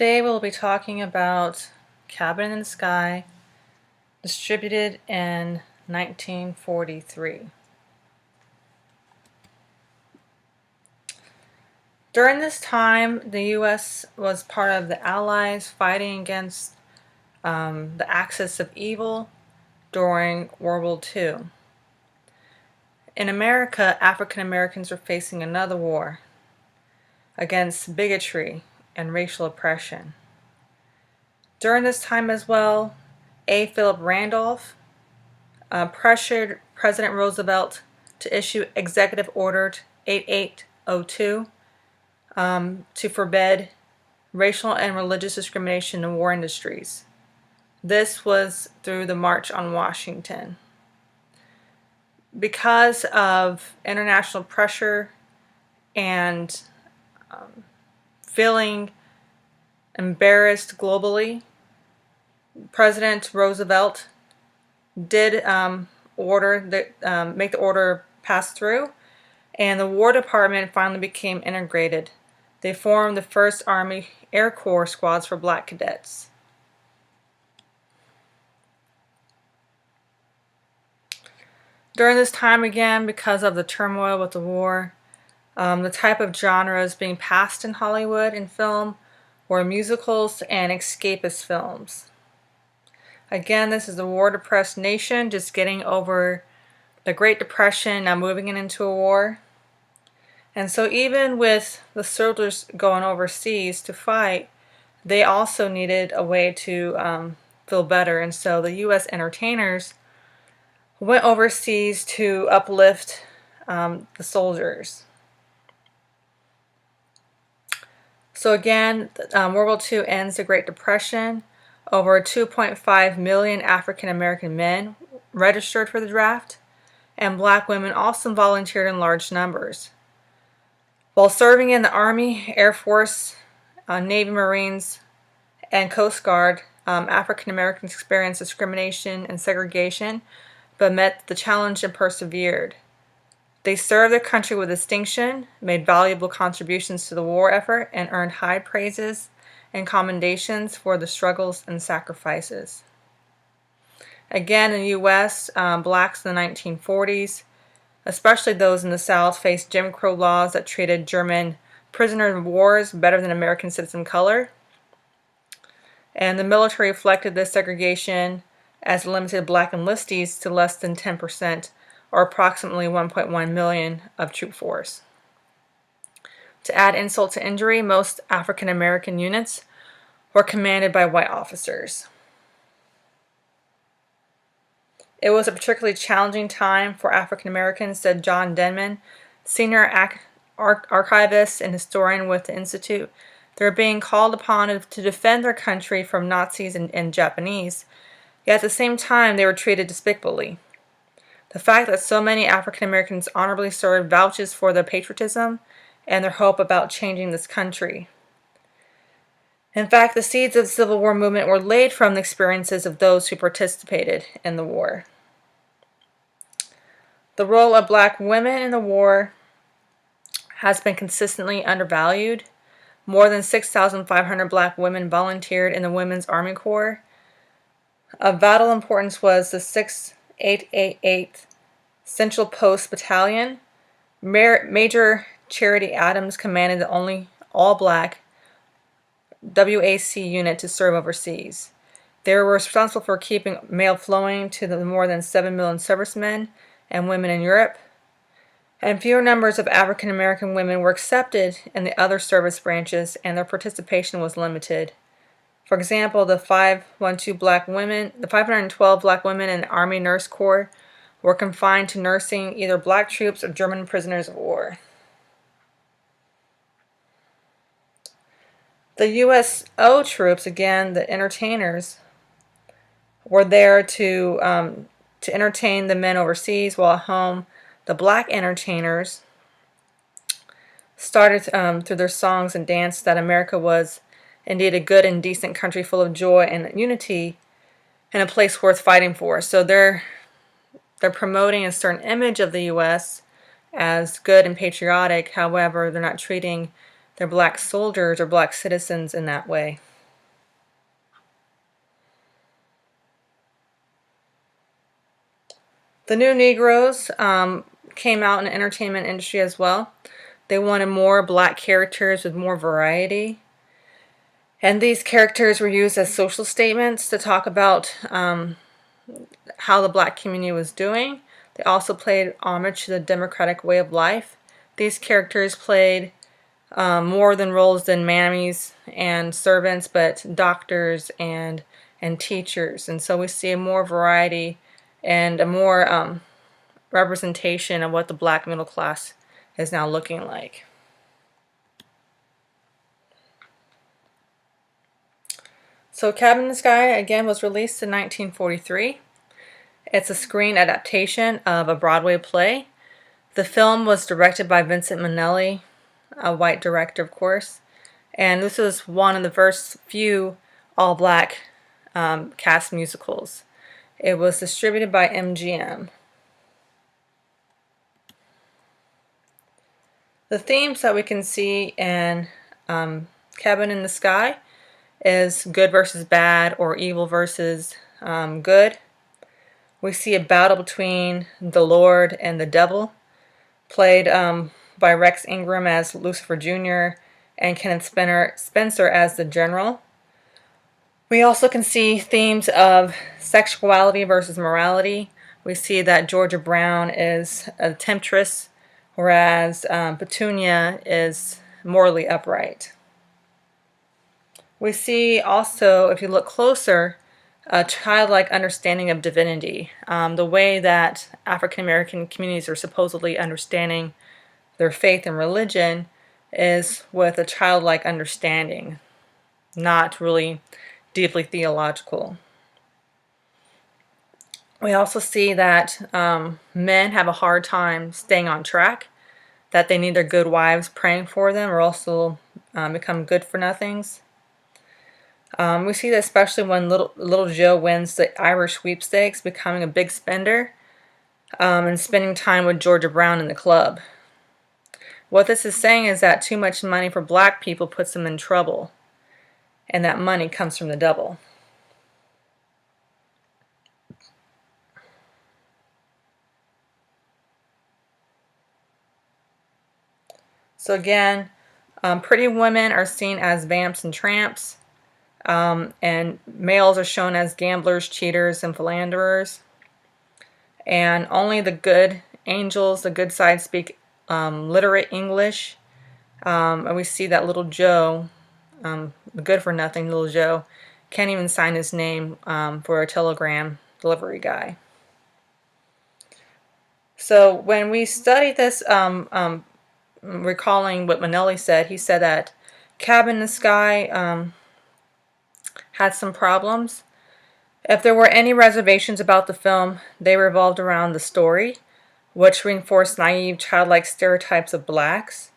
Today we'll be talking about Cabin in the Sky, distributed in 1943. During this time, the U.S. was part of the Allies fighting against the axis of evil during World War II. In America, African Americans were facing another war against bigotry and racial oppression. During this time as well, A. Philip Randolph pressured President Roosevelt to issue Executive Order 8802 to forbid racial and religious discrimination in war industries. This was through the March on Washington. Because of international pressure and feeling embarrassed globally, President Roosevelt did make the order pass through, and the War Department finally became integrated. They formed the 1st Army Air Corps squads for black cadets. During this time, again, because of the turmoil with the war, the type of genres being passed in Hollywood and film were musicals and escapist films. Again, this is a war-depressed nation just getting over the Great Depression, now moving into a war. And so even with the soldiers going overseas to fight, they also needed a way to feel better. And so the U.S. entertainers went overseas to uplift the soldiers. So again, World War II ends the Great Depression. Over 2.5 million African American men registered for the draft, and black women also volunteered in large numbers. While serving in the Army, Air Force, Navy, Marines, and Coast Guard, African Americans experienced discrimination and segregation, but met the challenge and persevered. They served their country with distinction, made valuable contributions to the war effort, and earned high praises and commendations for the struggles and sacrifices. Again, in the U.S., blacks in the 1940s, especially those in the South, faced Jim Crow laws that treated German prisoners of war better than American citizens of color. And the military reflected this segregation as limited black enlistees to less than 10%, or approximately 1.1 million of troop force. To add insult to injury, most African American units were commanded by white officers. It was a particularly challenging time for African Americans, said John Denman, senior archivist and historian with the Institute. They were being called upon to defend their country from Nazis and Japanese, yet at the same time they were treated despicably. The fact that so many African Americans honorably served vouches for their patriotism and their hope about changing this country. In fact, the seeds of the Civil War movement were laid from the experiences of those who participated in the war. The role of black women in the war has been consistently undervalued. More than 6,500 black women volunteered in the Women's Army Corps. Of vital importance was the 688th Central Post Battalion. Major Charity Adams commanded the only all-black WAC unit to serve overseas. They were responsible for keeping mail flowing to the more than 7 million servicemen and women in Europe. And fewer numbers of African American women were accepted in the other service branches, and their participation was limited. For example, the 512 black women, the 512 black women in the Army Nurse Corps were confined to nursing either black troops or German prisoners of war. The USO troops, again, the entertainers, were there to entertain the men overseas, while at home, the black entertainers started through their songs and dance that America was indeed a good and decent country full of joy and unity and a place worth fighting for. So they're promoting a certain image of the U.S. as good and patriotic. However, they're not treating their black soldiers or black citizens in that way. The new Negroes came out in the entertainment industry as well. They wanted more black characters with more variety. And these characters were used as social statements to talk about how the black community was doing. They also played homage to the democratic way of life. These characters played more than roles than mammies and servants, but doctors and teachers. And so we see a more variety and a more representation of what the black middle class is now looking like. So Cabin in the Sky, again, was released in 1943. It's a screen adaptation of a Broadway play. The film was directed by Vincent Minnelli, a white director, of course. And this was one of the first few all-black cast musicals. It was distributed by MGM. The themes that we can see in Cabin in the Sky is good versus bad, or evil versus good. We see a battle between the Lord and the devil, played by Rex Ingram as Lucifer Jr. and Kenneth Spencer as the General. We also can see themes of sexuality versus morality. We see that Georgia Brown is a temptress, whereas Petunia is morally upright. We see also, if you look closer, a childlike understanding of divinity. The way that African American communities are supposedly understanding their faith and religion is with a childlike understanding, not really deeply theological. We also see that men have a hard time staying on track, that they need their good wives praying for them, or else they'll become good for nothings. We see that especially when little Joe wins the Irish sweepstakes, becoming a big spender and spending time with Georgia Brown in the club. What this is saying is that too much money for black people puts them in trouble, and that money comes from the devil. So again, pretty women are seen as vamps and tramps. And males are shown as gamblers, cheaters, and philanderers. And only the good angels, the good side, speak literate English. And we see that little Joe, the good for nothing little Joe, can't even sign his name for a telegram delivery guy. So when we studied this, recalling what Minnelli said, he said that Cabin in the Sky had some problems. If there were any reservations about the film, they revolved around the story, which reinforced naive, childlike stereotypes of blacks.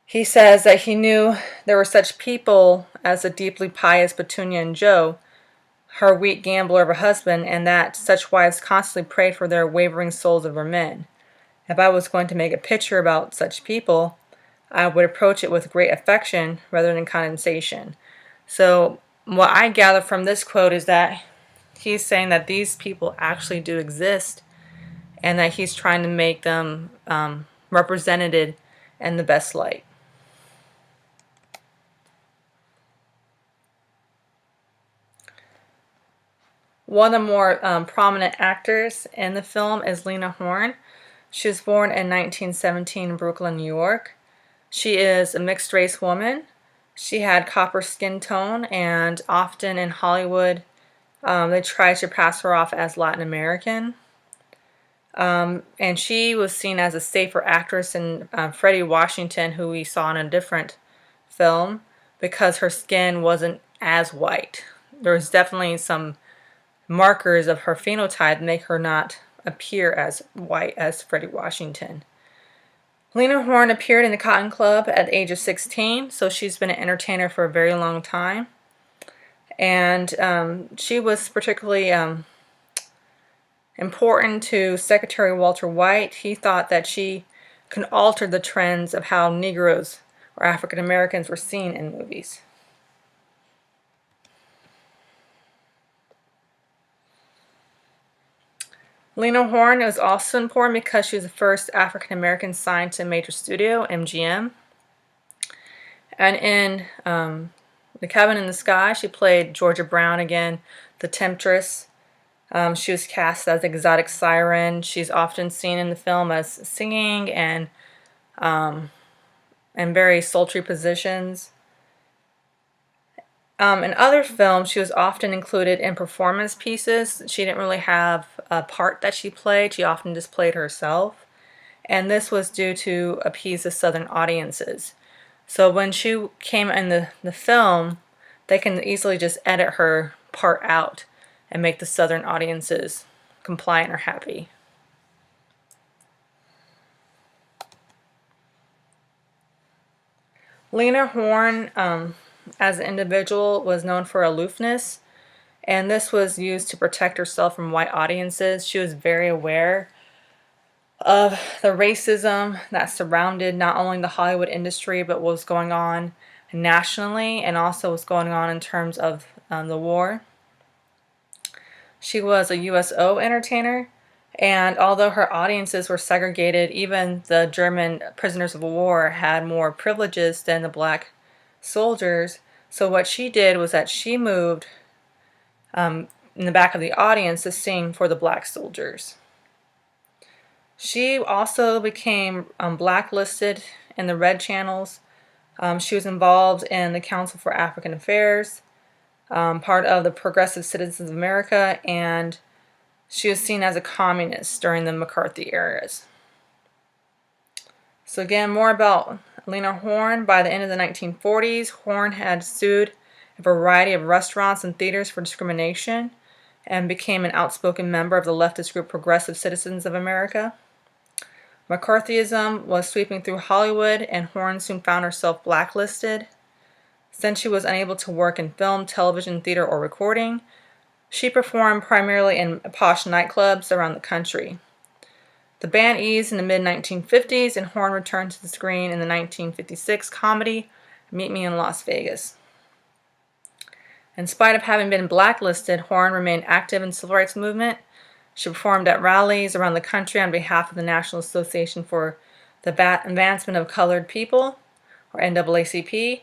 He says that he knew there were such people as the deeply pious Petunia and Joe, her weak gambler of a husband, and that such wives constantly prayed for their wavering souls of their men. If I was going to make a picture about such people, I would approach it with great affection rather than condensation. So what I gather from this quote is that he's saying that these people actually do exist, and that he's trying to make them represented in the best light. One of the more prominent actors in the film is Lena Horne. She was born in 1917 in Brooklyn, New York. She is a mixed-race woman. She had copper skin tone, and often in Hollywood, they try to pass her off as Latin American. And she was seen as a safer actress than Freddie Washington, who we saw in a different film, because her skin wasn't as white. There was definitely some markers of her phenotype that make her not appear as white as Freddie Washington. Lena Horne appeared in the Cotton Club at the age of 16, so she's been an entertainer for a very long time. And she was particularly important to Secretary Walter White. He thought that she could alter the trends of how Negroes or African Americans were seen in movies. Lena Horne is also important because she was the first African American signed to a major studio, MGM. And in The Cabin in the Sky, she played Georgia Brown again, the temptress. She was cast as exotic siren. She's often seen in the film as singing and in very sultry positions. In other films, she was often included in performance pieces. She didn't really have a part that she played. She often just played herself. And this was due to appease the Southern audiences. So when she came in the film, they can easily just edit her part out and make the Southern audiences compliant or happy. Lena Horne, as an individual, was known for aloofness, and this was used to protect herself from white audiences. She was very aware of the racism that surrounded not only the Hollywood industry, but what was going on nationally and also what's going on in terms of the war. She was a USO entertainer, and although her audiences were segregated, even the German prisoners of war had more privileges than the black soldiers. So what she did was that she moved in the back of the audience to sing for the black soldiers. She also became blacklisted in the red channels. She was involved in the Council for African Affairs, part of the Progressive Citizens of America, and she was seen as a communist during the McCarthy eras. So again, more about Lena Horne. By the end of the 1940s, Horne had sued a variety of restaurants and theaters for discrimination and became an outspoken member of the leftist group Progressive Citizens of America. McCarthyism was sweeping through Hollywood, and Horne soon found herself blacklisted. Since she was unable to work in film, television, theater, or recording, she performed primarily in posh nightclubs around the country. The band eased in the mid-1950s, and Horne returned to the screen in the 1956 comedy Meet Me in Las Vegas. In spite of having been blacklisted, Horne remained active in the civil rights movement. She performed at rallies around the country on behalf of the National Association for the Advancement of Colored People, or NAACP,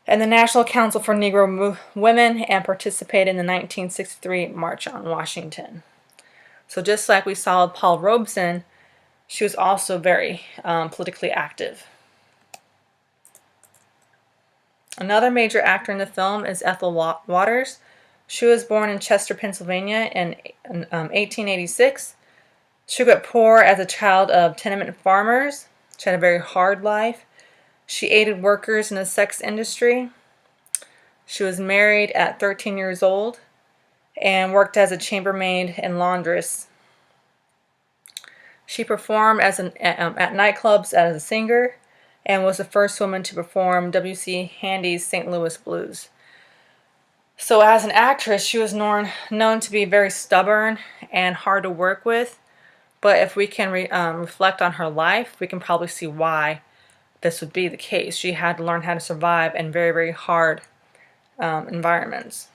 and the National Council for Negro Women, and participated in the 1963 March on Washington. So just like we saw with Paul Robeson, she was also very politically active. Another major actor in the film is Ethel Waters. She was born in Chester, Pennsylvania in 1886. She grew up poor as a child of tenement farmers. She had a very hard life. She aided workers in the sex industry. She was married at 13 years old and worked as a chambermaid and laundress. She performed at nightclubs as a singer and was the first woman to perform W.C. Handy's St. Louis Blues. So as an actress, she was known to be very stubborn and hard to work with. But if we can reflect on her life, we can probably see why this would be the case. She had to learn how to survive in very, very hard environments.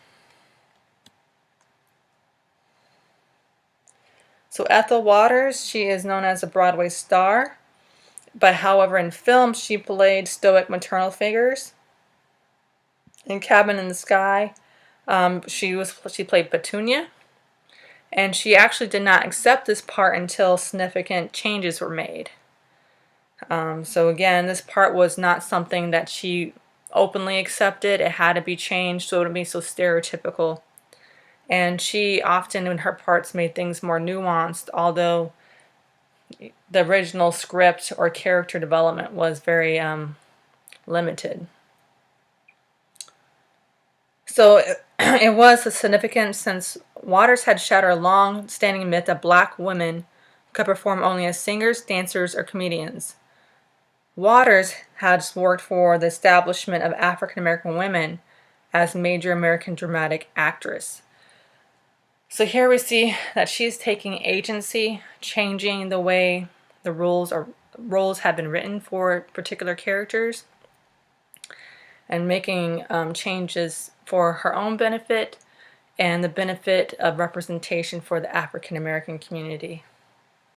So Ethel Waters, she is known as a Broadway star. But however, in film, she played stoic maternal figures. In Cabin in the Sky, she played Petunia. And she actually did not accept this part until significant changes were made. So again, this part was not something that she openly accepted. It had to be changed so it wouldn't be so stereotypical. And she often, in her parts, made things more nuanced, although the original script or character development was very limited. So it was significant since Waters had shattered a long-standing myth that black women could perform only as singers, dancers, or comedians. Waters has worked for the establishment of African American women as major American dramatic actress. So here we see that she's taking agency, changing the way the roles have been written for particular characters, and making changes for her own benefit and the benefit of representation for the African American community.